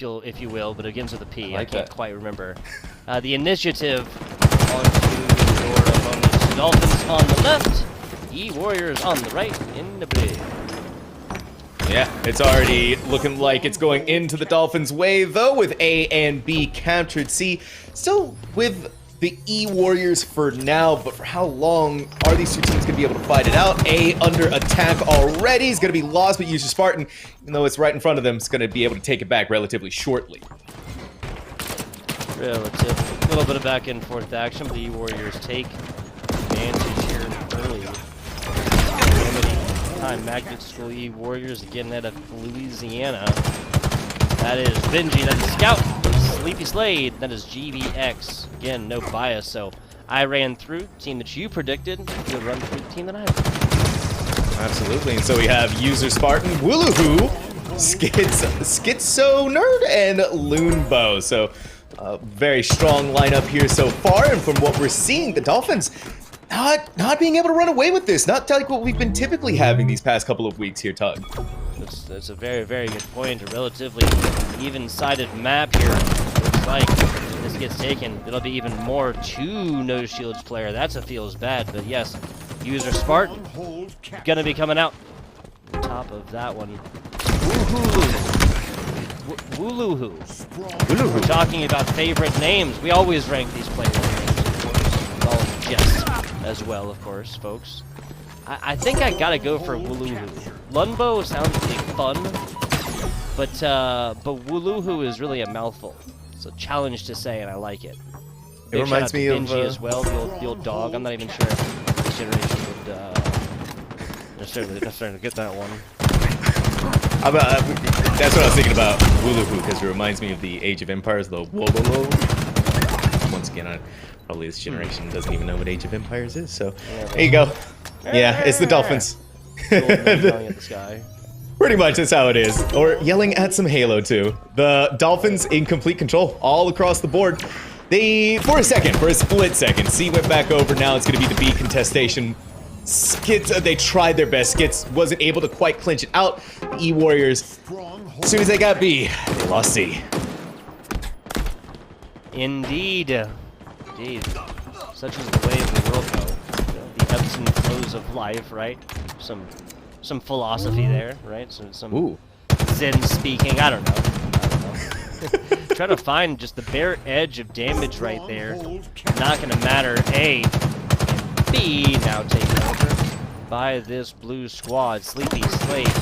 if you will, but it begins with a P. I can't quite remember. The initiative onto your opponents. Dolphins on the left, E-Warriors on the right in the blue. Yeah, it's already looking like it's going into the Dolphins' way, though, with A and B countered. C, still with the E-Warriors for now, but for how long are these two teams going to be able to fight it out? A under attack already, is going to be lost, but User Spartan, even though it's right in front of them, is going to be able to take it back relatively shortly. A little bit of back and forth action, but the E-Warriors take advantage here early. Time Magnet School E-Warriors again out of Louisiana. That is Benji, that is Scout, Sleepy Slade, that is GVX. Again, no bias, so I ran through team that you predicted. You'll run through the team that I predicted. Absolutely, and so we have User Spartan, Woohoo, Schizo Nerd, and Loonbo. So very strong lineup here so far, and from what we're seeing, the Dolphins not being able to run away with this. Not like what we've been typically having these past couple of weeks here, Tug. That's a very, very good point. A relatively even-sided map here. Looks like if this gets taken, it'll be even more two no shields player. That's a feels bad, but yes, User Spartan gonna be coming out. Top of that one. Woohoo. Talking about favorite names. We always rank these players' names, of course. All jest as well, of course, folks. I think I gotta go for Woohoo. Lunbo sounds really fun, but Woohoo is really a mouthful. It's a challenge to say, and I like it. It reminds me of Benji as well, the old dog. I'm not even sure if this generation would necessarily get that one. That's what I was thinking about Woohoo, because it reminds me of the Age of Empires, the Wololo. Once again, probably this generation doesn't even know what Age of Empires is, so there you go. Yeah, it's the Dolphins. Yelling at the sky. Pretty much that's how it is. Or yelling at some Halo too. The Dolphins in complete control all across the board. For a split second, C went back over. Now it's going to be the B contestation. Skits, they tried their best. Skits wasn't able to quite clinch it out. The E-Warriors, as soon as they got B, they lost C. Indeed. Indeed. Such is the way of the world, though. The ebbs and flows of life, right? Some philosophy there, right? Some Zen speaking. I don't know. Try to find just the bare edge of damage right there. Not gonna matter. A and B now taken over by this blue squad. Sleepy Slate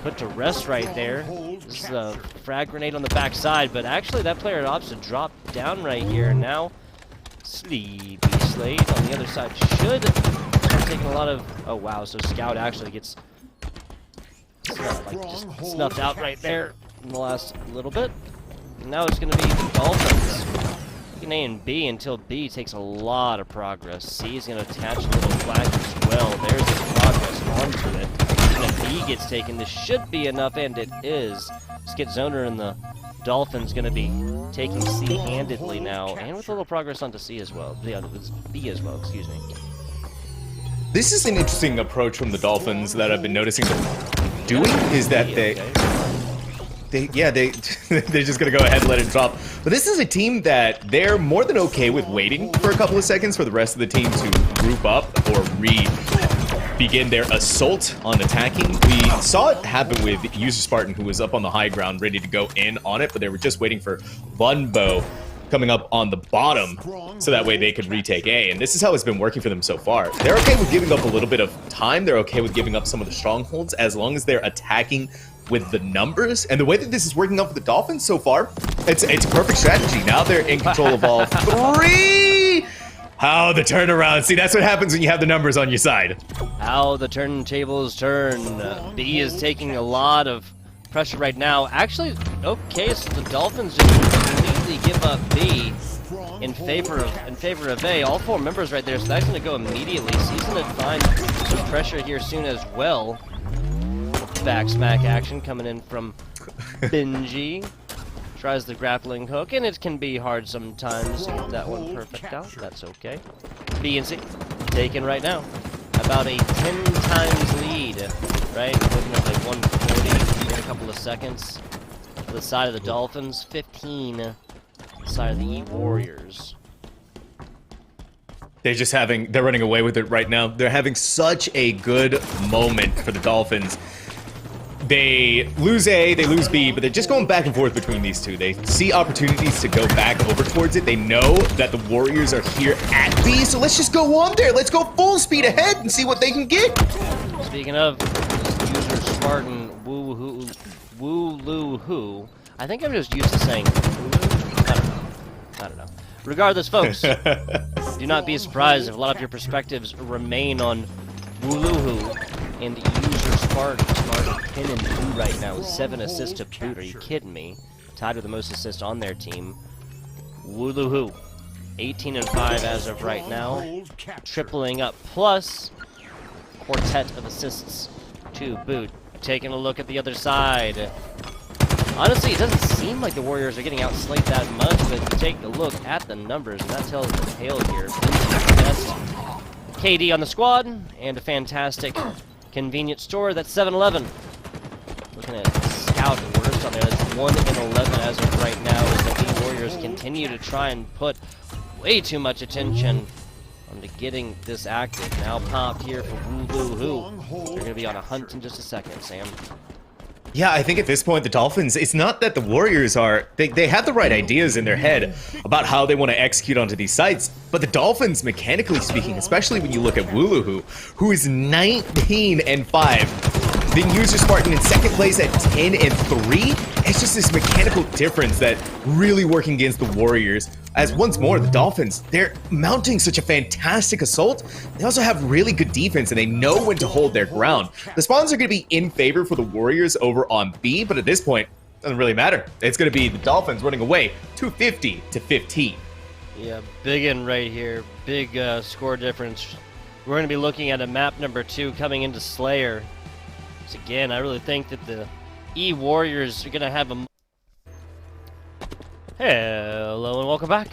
put to rest right there. This is a frag grenade on the backside, but actually that player opts to drop down right here. And now Sleepy Slade on the other side should start taking a lot of... Oh wow, so Scout actually gets just snuffed out right there in the last little bit. And now it's going to be the Dolphins taking A and B until B takes a lot of progress. C is going to attach a little flag as well. There's the progress onto it. And if B gets taken, this should be enough, and it is. Skit Zoner and the Dolphins going to be taking C handedly now, and with a little progress onto C as well. Yeah, B as well, excuse me. This is an interesting approach from the Dolphins that I've been noticing them doing, is that they're just gonna go ahead and let it drop. But this is a team that they're more than okay with waiting for a couple of seconds for the rest of the team to group up or begin their assault on attacking. We saw it happen with User Spartan, who was up on the high ground ready to go in on it, but they were just waiting for Lunbo coming up on the bottom so that way they could retake A. And this is how it's been working for them so far. They're okay with giving up a little bit of time. They're okay with giving up some of the strongholds as long as they're attacking with the numbers. And the way that this is working out for the Dolphins so far, it's a perfect strategy. Now they're in control of all three. How the turnaround. See, that's what happens when you have the numbers on your side. How the turntables turn. B is taking a lot of pressure right now. Actually, okay, so the Dolphins just completely give up B in favor of A. All four members right there, so that's going to go immediately. C's going to find some pressure here soon as well. Back smack action coming in from Benji. Tries the grappling hook, and it can be hard sometimes to get that one perfect out. That's okay. B and C taken right now. About a 10 times lead, right? Looking at like 140 in a couple of seconds. the side of the Dolphins, 15 to the side of the E-Warriors. They're running away with it right now. They're having such a good moment for the Dolphins. They lose A, they lose B, but they're just going back and forth between these two. They see opportunities to go back over towards it. They know that the Warriors are here at B, so let's just go on there. Let's go full speed ahead and see what they can get. Speaking of, user Spartan Woo-Loo-Hoo. I think I'm just used to saying I don't know. Regardless, folks, do not be surprised if a lot of your perspectives remain on Woo-Loo-Hoo and user Spartan pinning 2 right now with 7 assists to boot. Are you kidding me? Tied with the most assists on their team. Woo-Loo-Hoo, 18 and 5 as of right now, tripling up, plus quartet of assists to boot. Taking a look at the other side. Honestly, it doesn't seem like the Warriors are getting outslayed that much, but take a look at the numbers, and that tells the tale here. Best KD on the squad, and a fantastic convenience store. That's 7-Eleven. Looking at Scout and Worst on there. That's 1 and 11 as of right now, as the Warriors continue to try and put way too much attention onto getting this active. Now popped here for Woo-Loo-Hoo. They're going to be on a hunt in just a second, Sam. Yeah, I think at this point, the Dolphins, it's not that the Warriors are, they have the right ideas in their head about how they want to execute onto these sites, but the Dolphins, mechanically speaking, especially when you look at Woo-Loo-Hoo, who is 19 and 5, then user Spartan in second place at 10 and 3, it's just this mechanical difference that really working against the Warriors. As once more, the Dolphins, they're mounting such a fantastic assault. They also have really good defense, and they know when to hold their ground. The spawns are going to be in favor for the Warriors over on B, but at this point, it doesn't really matter. It's going to be the Dolphins running away 250 to 15. Yeah, big in right here. Big score difference. We're going to be looking at a map number 2 coming into Slayer. So again, I really think that the E-Warriors are going to have a... Hello and welcome back.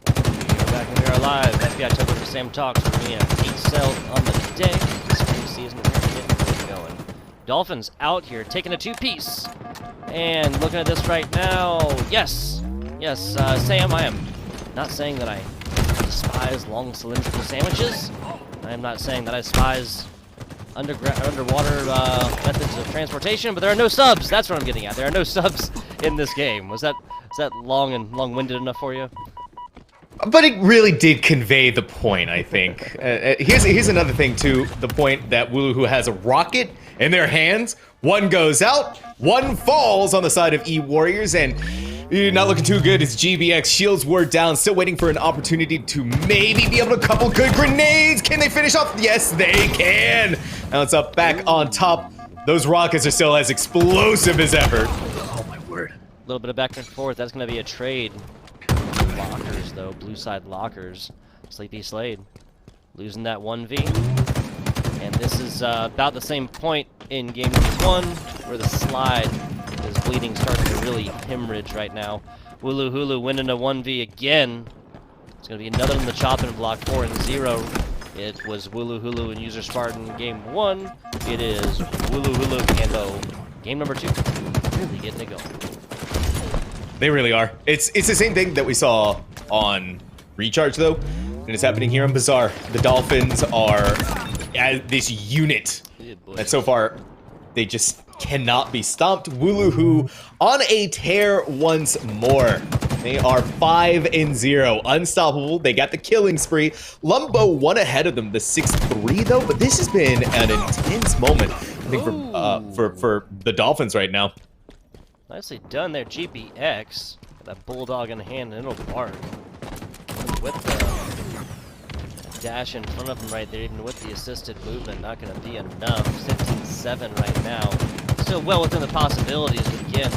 We're back and we are live. FBI Token for Sam Talks with me at HSEL on the day. This preseason, we're going to get going. Dolphins out here taking a 2-piece. And looking at this right now, yes, Sam, I am not saying that I despise long cylindrical sandwiches. I am not saying that I despise underwater methods of transportation, but there are no subs. That's what I'm getting at. There are no subs in this game. Is that long and long-winded enough for you? But it really did convey the point, I think. Here's another thing, too. The point that Woo-Loo-Hoo has a rocket in their hands. One goes out, one falls on the side of E-Warriors, and not looking too good as GBX shields were down. Still waiting for an opportunity to maybe be able to couple good grenades. Can they finish off? Yes, they can. Now it's up back on top. Those rockets are still as explosive as ever. Oh, my word. A little bit of back and forth. That's going to be a trade. Lockers, though. Blue side lockers. Sleepy Slade losing that 1v. And this is about the same point in game number 1 where the slide is bleeding, starting to really hemorrhage right now. Woo-Loo-Hoo winning a 1v again. It's going to be another on the chopping block, 4 and 0. It was Woo-Loo-Hoo and user Spartan game 1. It is Woo-Loo-Hoo and game number 2. Really getting it going. They really are. It's the same thing that we saw on Recharge, though, and it's happening here on Bazaar. The Dolphins are this unit that so far they just cannot be stopped. Woo-Loo-Hoo on a tear once more. They are 5 and 0, unstoppable. They got the killing spree. Lumbo one ahead of them, the 6-3 though. But this has been an intense moment, I think, for the Dolphins right now. Nicely done there, GBX. Got that bulldog in hand, and it'll bark. With the dash in front of him right there, even with the assisted movement, not going to be enough. 15-7 right now. Still well within the possibilities, but again,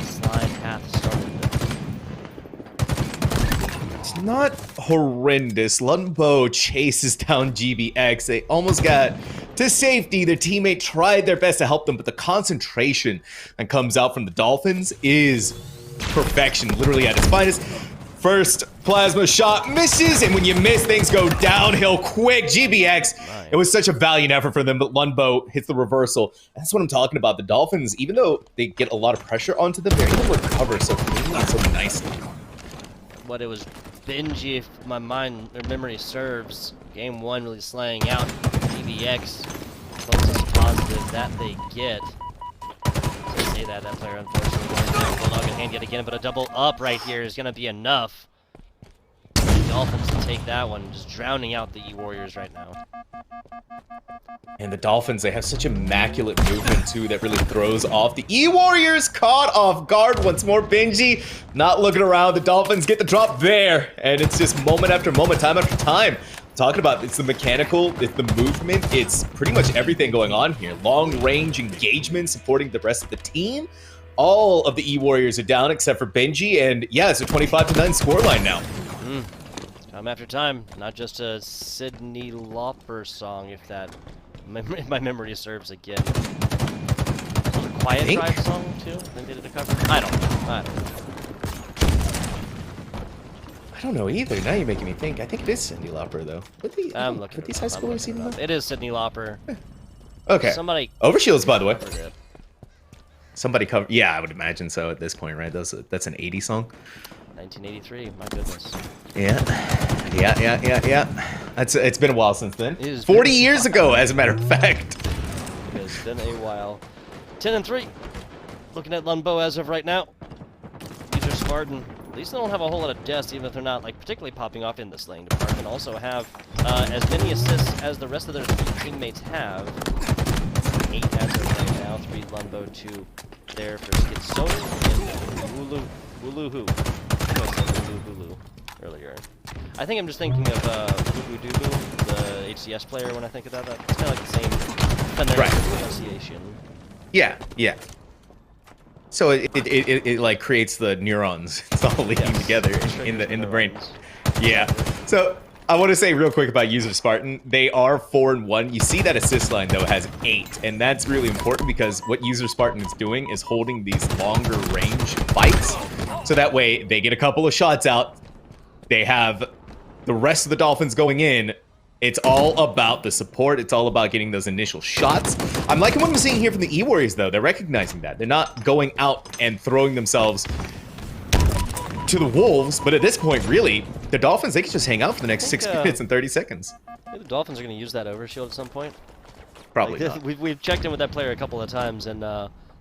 slide path started. It's not horrendous. Lumbo chases down GBX. They almost got to safety. Their teammate tried their best to help them, but the concentration that comes out from the Dolphins is perfection, literally at its finest. First plasma shot misses, and when you miss, things go downhill quick. GBX, Nice. It was such a valiant effort for them, but Lunbo hits the reversal. That's what I'm talking about. The Dolphins, even though they get a lot of pressure onto them, they're able to recover so cleanly and so nicely. What it was Benji, if my mind or memory serves, game 1 really slaying out GBX. Closest positive that they get. So say that player unfortunately going down. Bulldog in hand yet again, but a double up right here is going to be enough. The Dolphins to take that one, just drowning out the E-Warriors right now. And the Dolphins, they have such immaculate movement, too, that really throws off. The E-Warriors caught off guard once more. Benji not looking around. The Dolphins get the drop there. And it's just moment after moment, time after time. Talking about it's the mechanical, it's the movement, it's pretty much everything going on here. Long range engagement supporting the rest of the team. All of the E-Warriors are down except for Benji. And yeah, it's a 25-9 scoreline now. Time after time, not just a Sydney Lauper song, if my memory serves again. A Quiet Drive song too? I think they did a cover. I don't know. I don't know either. Now you're making me think. I think it is Sydney Lauper though. What these high schoolers even know? It is Sydney Lauper. Okay. Somebody Overshields, by the way. covered it. Somebody covered. Yeah, I would imagine so at this point, right? That's an 80 song. 1983. My goodness. Yeah. It's been a while since then. It has 40 been years ago, as a matter of fact. It has been a while. 10-3. Looking at Lunbo as of right now. These are Spartan. At least they don't have a whole lot of deaths, even if they're not like particularly popping off in the slaying department. Also have as many assists as the rest of their 3 teammates have. 8 as of right now. 3 Lunbo, 2 there for Skitsoni and Wuluhu. Hulu earlier. I think I'm just thinking of Dubu, the HCS player when I think of that. It's kind of like the same phonetic pronunciation. Yeah. So it like creates the neurons. It's all linking together in the brain. Yeah. So I want to say real quick about User Spartan. They are 4-1. You see that assist line though has 8, and that's really important because what User Spartan is doing is holding these longer range fights. So that way they get a couple of shots out. They have the rest of the Dolphins going in. It's all about the support. It's all about getting those initial shots. I'm liking what I'm seeing here from the E-Warriors, though. They're recognizing that. They're not going out and throwing themselves to the wolves. But at this point, really, the Dolphins, they can just hang out for the next 6 minutes and 30 seconds. I think the Dolphins are going to use that overshield at some point. Probably like, not. We've checked in with that player a couple of times, and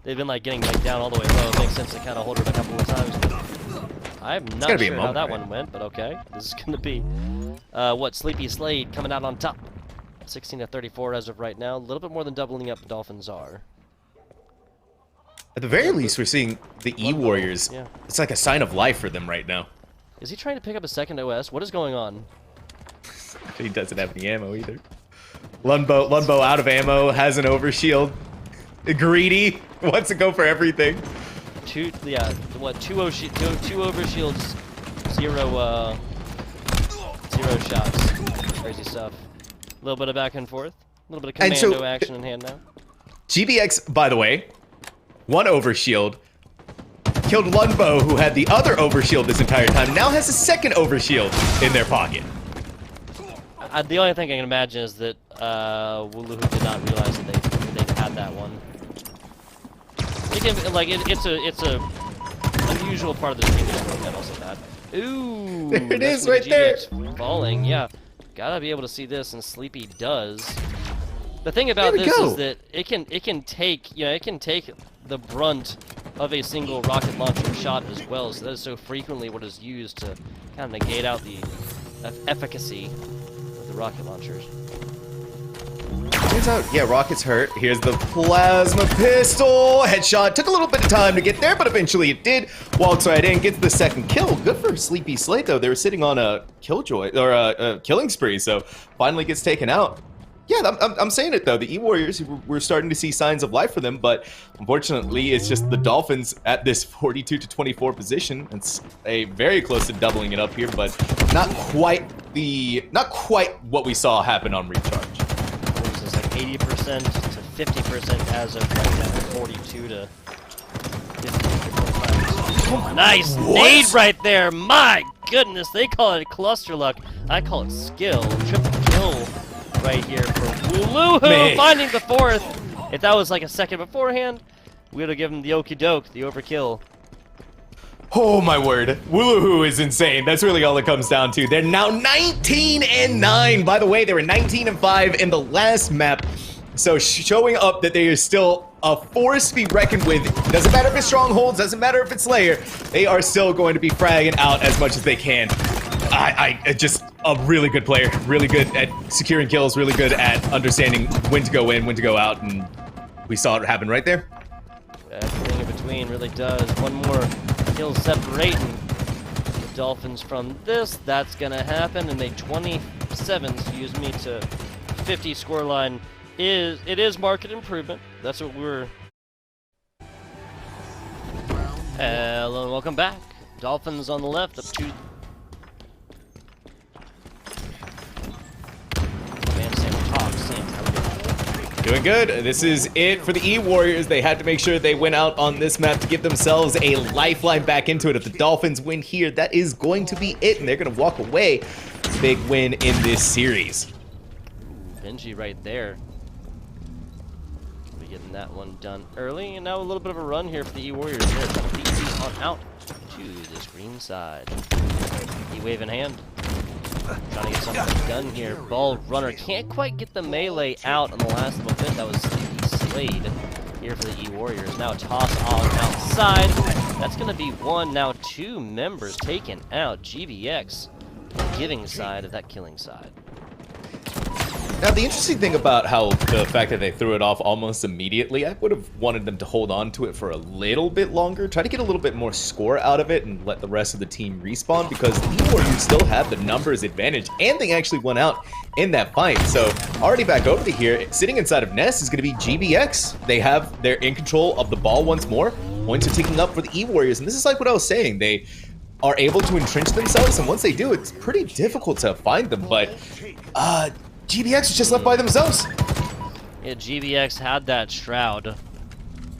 they've been like getting like, down all the way low. It makes sense to kind of hold it a couple of times. But I'm not sure how that one went, but okay. This is going to be, what, Sleepy Slade coming out on top. 16-34 as of right now. A little bit more than doubling up the Dolphins are. At the very least, we're seeing the E-Warriors. Yeah. It's like a sign of life for them right now. Is he trying to pick up a second OS? What is going on? He doesn't have any ammo either. Lunbo out of ammo, has an overshield. Greedy, wants to go for everything. Two overshields, zero shots. Crazy stuff. A little bit of back and forth. A little bit of commando action in hand now. GBX, by the way, 1 overshield. Killed Lunbo, who had the other overshield this entire time. Now has a second overshield in their pocket. The only thing I can imagine is that Wuluhu did not realize that they had that one. It's a unusual part of the team that also that. Ooh, there it is, right there. Falling, yeah. Gotta be able to see this, and Sleepy does. The thing about this is that it can take the brunt of a single rocket launcher shot as well. So that is so frequently what is used to kind of negate out the efficacy of the rocket launchers. Turns out, yeah, Rocket's hurt. Here's the plasma pistol. Headshot. Took a little bit of time to get there, but eventually it did. Walks right in, gets the second kill. Good for Sleepy Slate, though. They were sitting on a killjoy, or a killing spree, so finally gets taken out. Yeah, I'm saying it, though. The E-Warriors, we're starting to see signs of life for them, but unfortunately, it's just the Dolphins at this 42-24 position. It's very close to doubling it up here, but not quite what we saw happen on Recharge. 80% to 50% as of right now, 42 to 50. Nice nade right there, my goodness, they call it cluster luck. I call it skill. Triple kill right here for Wooloohoo, finding the 4th. If that was like a second beforehand, we would have given him the okie doke, the overkill. Oh my word, Wooloohoo is insane. That's really all it comes down to. They're now 19-9. By the way, they were 19-5 in the last map. So showing up that they are still a force to be reckoned with. Doesn't matter if it's strongholds, doesn't matter if it's Slayer. They are still going to be fragging out as much as they can. I just a really good player, really good at securing kills, really good at understanding when to go in, when to go out, and we saw it happen right there. Everything in between really does. One more kill separating the Dolphins from this. That's gonna happen, and a 27, excuse me, to 50 scoreline is market improvement. That's what we're. Hello and welcome back. Dolphins on the left, up to. Man, Sam talk. Sam, how we doing? Doing good. This is it for the E-Warriors. They had to make sure they went out on this map to give themselves a lifeline back into it. If the Dolphins win here, that is going to be it, and they're going to walk away. Big win in this series. Benji right there. We're getting that one done early, and now a little bit of a run here for the E-Warriors. They're trying to beat these on out to this green side. E-wave in hand. Trying to get something done here. Ball runner can't quite get the melee out on the last little bit. That was Slade here for the E-Warriors. Now toss on outside. That's going to be one, now 2 members taken out. GBX giving side of that killing side. Now, the interesting thing about how the fact that they threw it off almost immediately, I would have wanted them to hold on to it for a little bit longer, try to get a little bit more score out of it, and let the rest of the team respawn, because the E-Warriors still have the numbers advantage, and they actually went out in that fight. So, already back over to here, sitting inside of Nest is going to be GBX. They're in control of the ball once more. Points are ticking up for the E-Warriors, and this is like what I was saying. They are able to entrench themselves, and once they do, it's pretty difficult to find them, but GBX is just left by themselves. Yeah, GBX had that Shroud.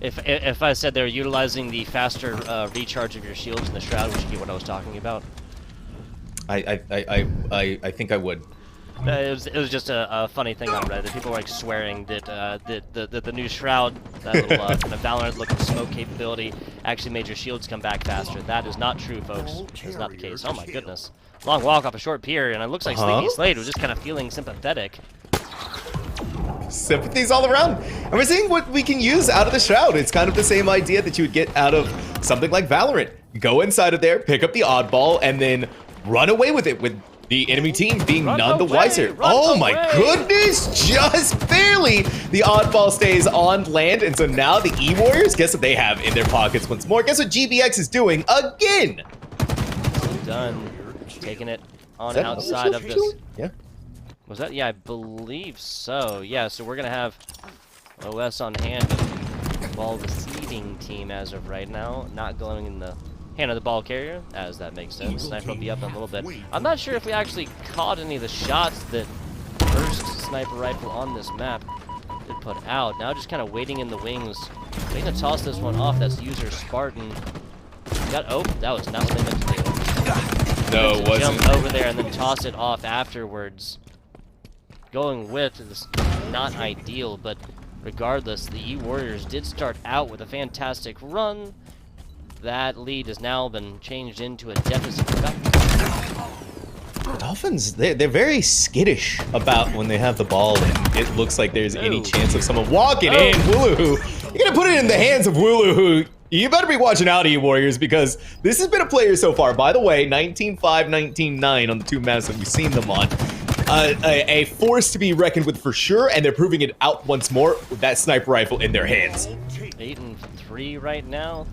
If I said they're utilizing the faster recharge of your shields in the Shroud, would you get what I was talking about? I think I would. It was just a funny thing on Reddit. People were like swearing that the new Shroud, that little kind of Valorant looking smoke capability, actually made your shields come back faster. That is not true, folks. That's not the case. Oh my goodness. Long walk off a short pier, and it looks like Sleepy Slade was just kind of feeling sympathetic. Sympathies all around. And we're seeing what we can use out of the Shroud. It's kind of the same idea that you would get out of something like Valorant. Go inside of there, pick up the oddball, and then run away with it, with the enemy team being none the wiser. Oh my goodness, just barely the oddball stays on land, and so now the E-Warriors, guess what they have in their pockets once more? Guess what GBX is doing again? Done. Taking it on outside of this. Yeah. Was that? Yeah, I believe so. Yeah, so we're going to have OS on hand. Ball receiving team as of right now. Not going in the hand of the ball carrier, as that makes sense. Sniper will be up in a little bit. I'm not sure if we actually caught any of the shots that first sniper rifle on this map did put out. Now just kind of waiting in the wings. Waiting to toss this one off. That's user Spartan. Oh, that was not what they meant to do. No, it wasn't. Jump over there and then toss it off afterwards. Going with is not ideal, but regardless, the E-Warriors did start out with a fantastic run. That lead has now been changed into a deficit. Dolphins, they're very skittish about when they have the ball and it looks like there's any chance of someone walking in. Wooloohoo, you're gonna put it in the hands of Wooloohoo. You better be watching out, E-Warriors, because this has been a player so far. By the way, 19-5, 19-9 on the 2 maps that we've seen them on. A force to be reckoned with for sure, and they're proving it out once more with that sniper rifle in their hands. 8 and 3 right now.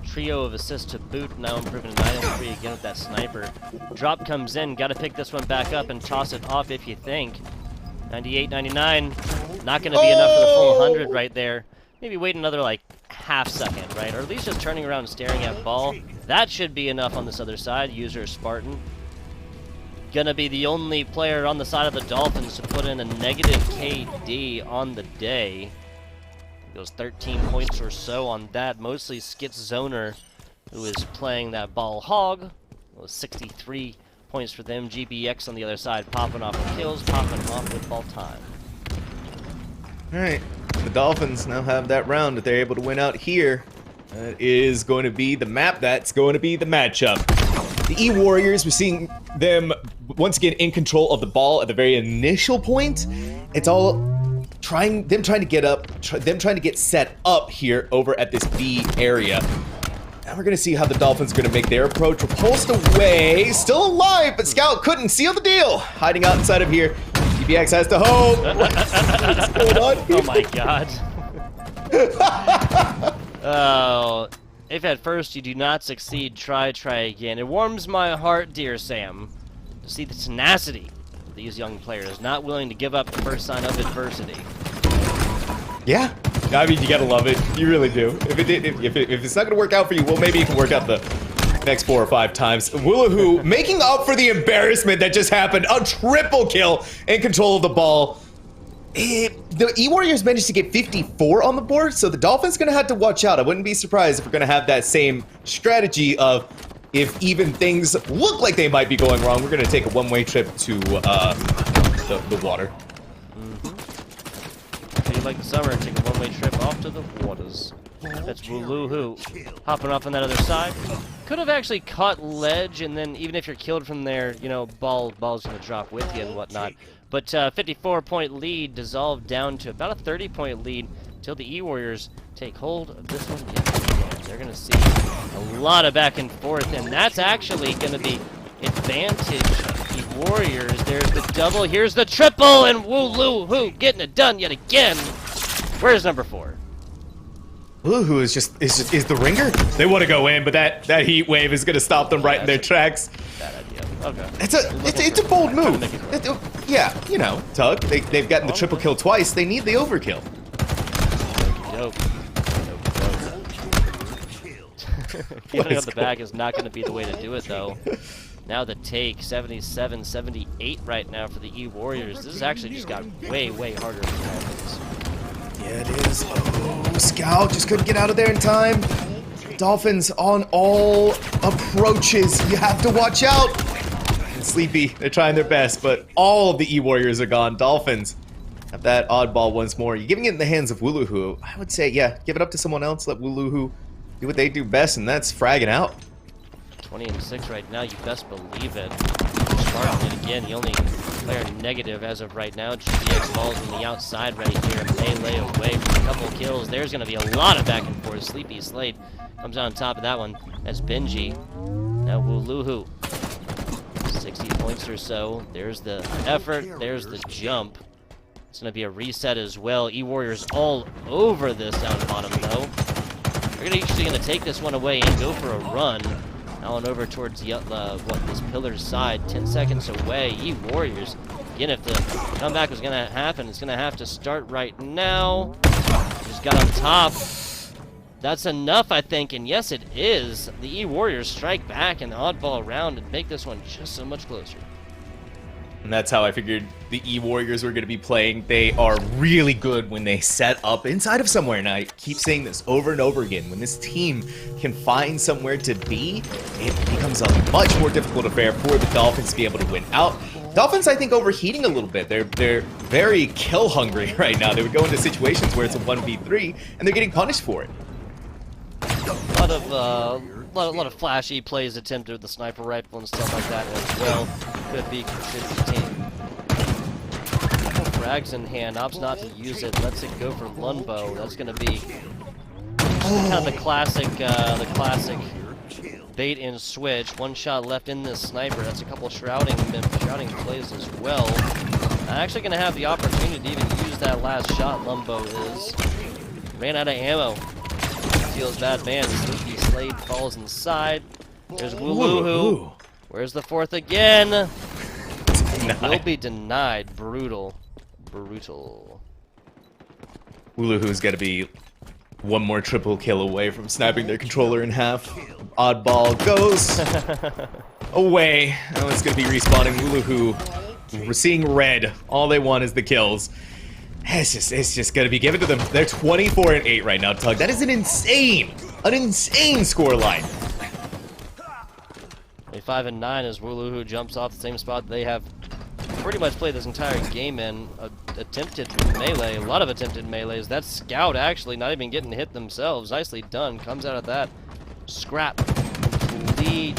Trio of assists to boot, now improving to 9 and 3 again with that sniper. Drop comes in, got to pick this one back up and toss it off if you think. 98, 99, not going to be enough for the full 100 right there. Maybe wait another like half second, right? Or at least just turning around and staring at ball. That should be enough on this other side. User Spartan. Gonna be the only player on the side of the Dolphins to put in a negative KD on the day. Goes 13 points or so on that. Mostly Skitz Zoner, who is playing that ball hog. Well, 63 points for them. GBX on the other side, popping off with kills, popping off with ball time. All right, the Dolphins now have that round that they're able to win out here. That is going to be the map. That's going to be the matchup. The E-Warriors, we're seeing them once again in control of the ball at the very initial point. It's all trying to get up, trying to get set up here over at this B area. Now we're going to see how the Dolphins are going to make their approach. Repulsed away, still alive, but Scout couldn't seal the deal. Hiding out inside of here. GBX has to hope. What's going on here? Oh my god. Oh, if at first you do not succeed, try again. It warms my heart, dear Sam, to see the tenacity of these young players, not willing to give up the first sign of adversity. Yeah, I mean, you gotta love it. You really do. If it's not gonna work out for you, well, maybe it can work out the next 4 or 5 times. Woohoo, making up for the embarrassment that just happened. A triple kill in control of the ball. The E-Warriors managed to get 54 on the board, so the Dolphins gonna have to watch out. I wouldn't be surprised if we're gonna have that same strategy of, if even things look like they might be going wrong, we're gonna take a one-way trip to the water. If you like the summer, take a one-way trip off to the waters. That's Wuluhu hopping off on that other side. Could have actually caught ledge, and then even if you're killed from there, you know, ball's gonna drop with you and whatnot. But 54-point lead dissolved down to about a 30-point lead until the E-Warriors take hold of this one yet again. They're going to see a lot of back and forth, and that's actually going to be advantage the Warriors. There's the double, here's the triple, and Wuluhu getting it done yet again. Where's number 4? Woohoo is the ringer. They want to go in, but that heat wave is going to stop them right in their tracks. Bad idea. Okay. It's a bold move. Yeah, you know, Tug. They've gotten the triple kill twice. They need the overkill. Dope. Giving up the back is not going to be the way to do it, though. Now the take, 77, 78 right now for the E-Warriors. This has actually just got way, way harder for the Dolphins. Yeah, it is. Oh, Scout just couldn't get out of there in time. Dolphins on all approaches. You have to watch out. And Sleepy, they're trying their best, but all of the E-Warriors are gone. Dolphins have that oddball once more. You're giving it in the hands of Wuluhu. I would say, yeah, give it up to someone else. Let Wuluhu do what they do best, and that's fragging out. 20-6 right now, you best believe it. Spartan it again, the only player negative as of right now. GBX falls on the outside right here. Melee away from a couple kills. There's going to be a lot of back and forth. Sleepy Slade comes on top of that one. That's Benji. Now Wuluhu. 60 points or so. There's the effort. There's the jump. It's going to be a reset as well. E-Warriors all over this down bottom, though. They're actually going to take this one away and go for a run. Now on over towards the, this pillar's side, 10 seconds away. E-Warriors, again, if the comeback was going to happen, it's going to have to start right now. Just got on top. That's enough, I think, and yes, it is. The E-Warriors strike back in the oddball round and make this one just so much closer. And that's how I figured the E-Warriors were going to be playing. They are really good when they set up inside of somewhere. And I keep saying this over and over again. When this team can find somewhere to be, it becomes a much more difficult affair for the Dolphins to be able to win out. Dolphins, I think, overheating a little bit. They're very kill hungry right now. They would go into situations where it's a 1v3, and they're getting punished for it. A lot of flashy plays attempted with the sniper rifle and stuff like that as well. Could be contributing. Frags in hand, opts not to use it, lets it go for Lunbo. That's going to be kind of the classic bait and switch. One shot left in this sniper. That's a couple shrouding plays as well. Actually going to have the opportunity to even use that last shot. Lumbo ran out of ammo. Feels bad man. Sleepy Slade falls inside. There's Wuluhu. Where's the fourth again? Will be denied. Brutal. Wuluhu's got to be one more triple kill away from snapping their controller in half. Oddball goes away. Now it's going to be respawning Wuluhu. We're seeing red. All they want is the kills. It's just going to be given to them. They're 24-8 right now, Tug. That is an insane score line. 5 and 9 as Wuluhu jumps off the same spot they have pretty much played this entire game in. Attempted melee, a lot of attempted melees. That scout actually not even getting hit themselves. Nicely done. Comes out of that scrap completely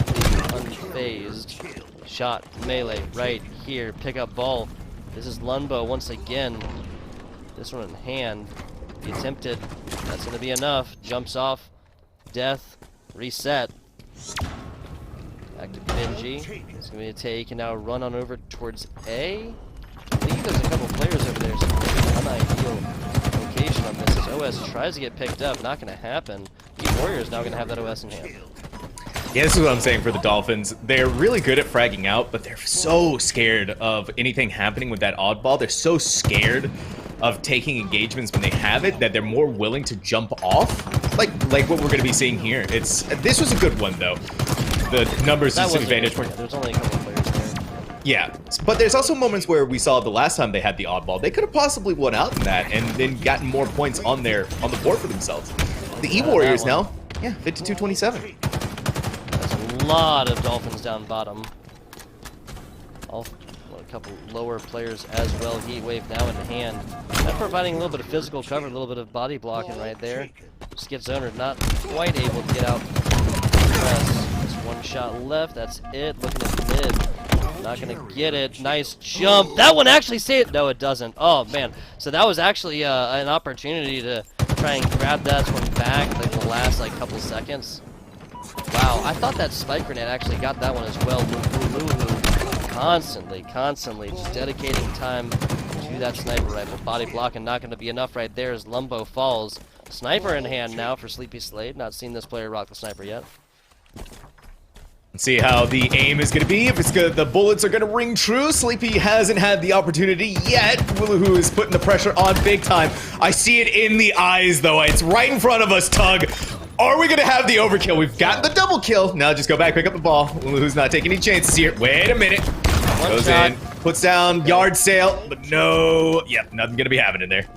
unfazed. Shot melee right here. Pick up ball. This is Lunbo once again. This one in hand. The attempted. That's going to be enough. Jumps off. Death. Reset. Back to Benji. It's going to be a take and now run on over towards A. I believe there's a couple players over there, so unideal location on this. As OS tries to get picked up, not going to happen. The Warriors now going to have that OS in hand. Yeah, this is what I'm saying for the Dolphins. They're really good at fragging out, but they're so scared of anything happening with that oddball. They're so scared of taking engagements when they have it that they're more willing to jump off. Like what we're going to be seeing here. This was a good one, though. The numbers is an advantage. Yeah, there's only a couple players there. Yeah, but there's also moments where we saw the last time they had the oddball. They could have possibly won out in that and then gotten more points on the board for themselves. The E-Warriors now, yeah, 52-27. That's a lot of Dolphins down bottom. A couple lower players as well. Heat Wave now in hand. That providing a little bit of physical cover, a little bit of body blocking right there. Skid Zoner not quite able to get out. Just one shot left. That's it. Looking at the mid. Not gonna get it. Nice jump. That one actually saved. No, it doesn't. Oh man. So that was actually an opportunity to try and grab that one back, like the last couple seconds. Wow. I thought that spike grenade actually got that one as well. Constantly just dedicating time to that sniper rifle. Body blocking not going to be enough right there as Lumbo falls. Sniper in hand now for Sleepy Slade. Not seen this player rock the sniper yet. Let's see how the aim is going to be. If it's good, the bullets are going to ring true. Sleepy hasn't had the opportunity yet. Wuluhu is putting the pressure on big time. I see it in the eyes, though. It's right in front of us, Tug. Are we going to have the overkill? We've got the double kill. Now just go back, pick up the ball. Wuluhu's not taking any chances here. Wait a minute. Goes in, puts down yard sale, but no. Yep, nothing going to be happening there.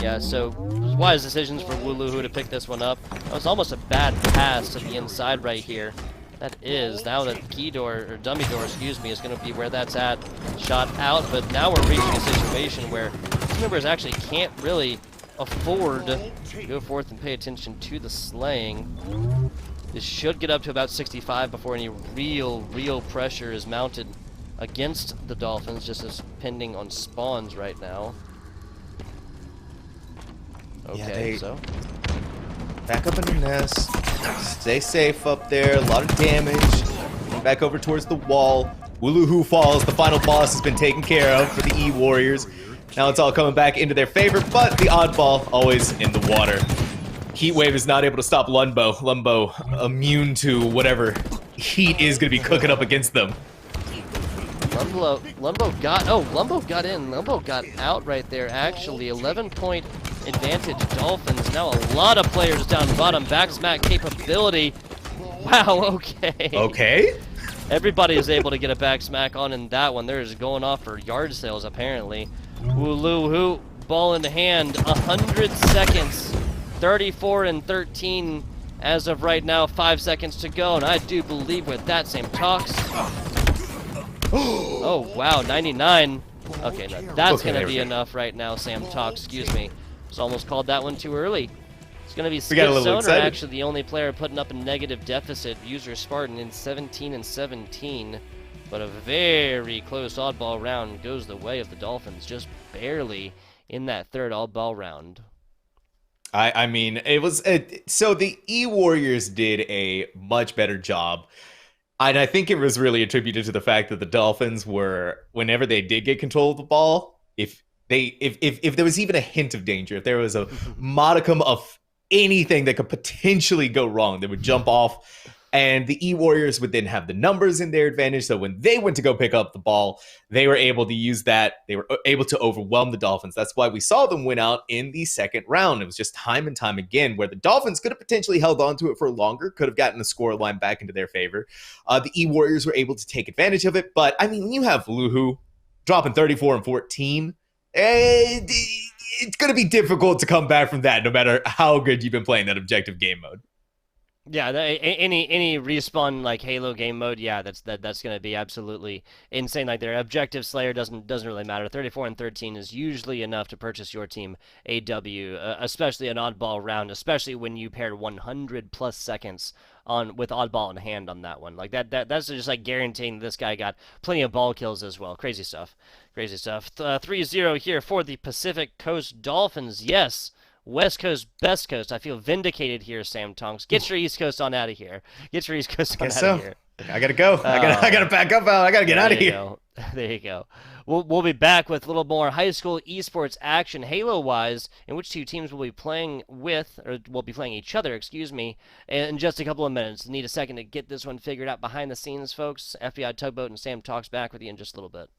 Yeah, so wise decisions for Wuluhu to pick this one up. That was almost a bad pass to the inside right here. That is, now the key door, or dummy door, excuse me, is going to be where that's at. Shot out, but now we're reaching a situation where these members actually can't really afford to go forth and pay attention to the slaying. This should get up to about 65 before any real pressure is mounted against the Dolphins, just as pending on spawns right now. Okay, yeah, so back up in the nest. Stay safe up there. A lot of damage. Back over towards the wall. Wuluhu falls. The final boss has been taken care of for the E-Warriors. Now it's all coming back into their favor, but the oddball always in the water. Heatwave is not able to stop Lunbo. Lunbo immune to whatever heat is going to be cooking up against them. Lumbo got in. Lumbo got out right there, actually. 11-point advantage, Dolphins. Now a lot of players down bottom. Back smack capability. Wow, okay. Okay. Everybody is able to get a back smack on in that one. They're just going off for yard sales, apparently. Wuluhu, ball in hand. 100 seconds. 34 and 13 as of right now. 5 seconds to go, and I do believe with that same talks. Oh, wow, 99. Okay, no, that's going to be enough right now, Sam Talks, excuse me. Just almost called that one too early. It's going to be Skid Zoner, actually the only player putting up a negative deficit. User Spartan in 17 and 17. But a very close oddball round goes the way of the Dolphins, just barely in that third oddball round. I mean, it was... so the E-Warriors did a much better job. And I think it was really attributed to the fact that the Dolphins were, whenever they did get control of the ball, if there was even a hint of danger, if there was a modicum of anything that could potentially go wrong, they would jump off. And the E-Warriors would then have the numbers in their advantage. So when they went to go pick up the ball, they were able to use that. They were able to overwhelm the Dolphins. That's why we saw them win out in the second round. It was just time and time again where the Dolphins could have potentially held on to it for longer, could have gotten the scoreline back into their favor. The E-Warriors were able to take advantage of it. But, I mean, you have Luhu dropping 34 and 14. It's going to be difficult to come back from that no matter how good you've been playing that objective game mode. Yeah, any respawn like Halo game mode, yeah, that's gonna be absolutely insane. Like their objective Slayer doesn't really matter. 34 and 13 is usually enough to purchase your team a W, especially an oddball round, especially when you pair 100 plus seconds on with oddball in hand on that one. Like that's just like guaranteeing this guy got plenty of ball kills as well. Crazy stuff, crazy stuff. 3-0 here for the Pacific Coast Dolphins. Yes. West Coast, best coast. I feel vindicated here, Sam Tonks. Get your East Coast on out of here. Get your East Coast on out of here. I gotta go. I gotta pack up. I gotta get out of here. There you go. We'll be back with a little more high school esports action, Halo-wise, in which two teams will be playing with, or will be playing each other, excuse me, in just a couple of minutes. Need a second to get this one figured out behind the scenes, folks. FBI Tugboat and Sam Talks back with you in just a little bit.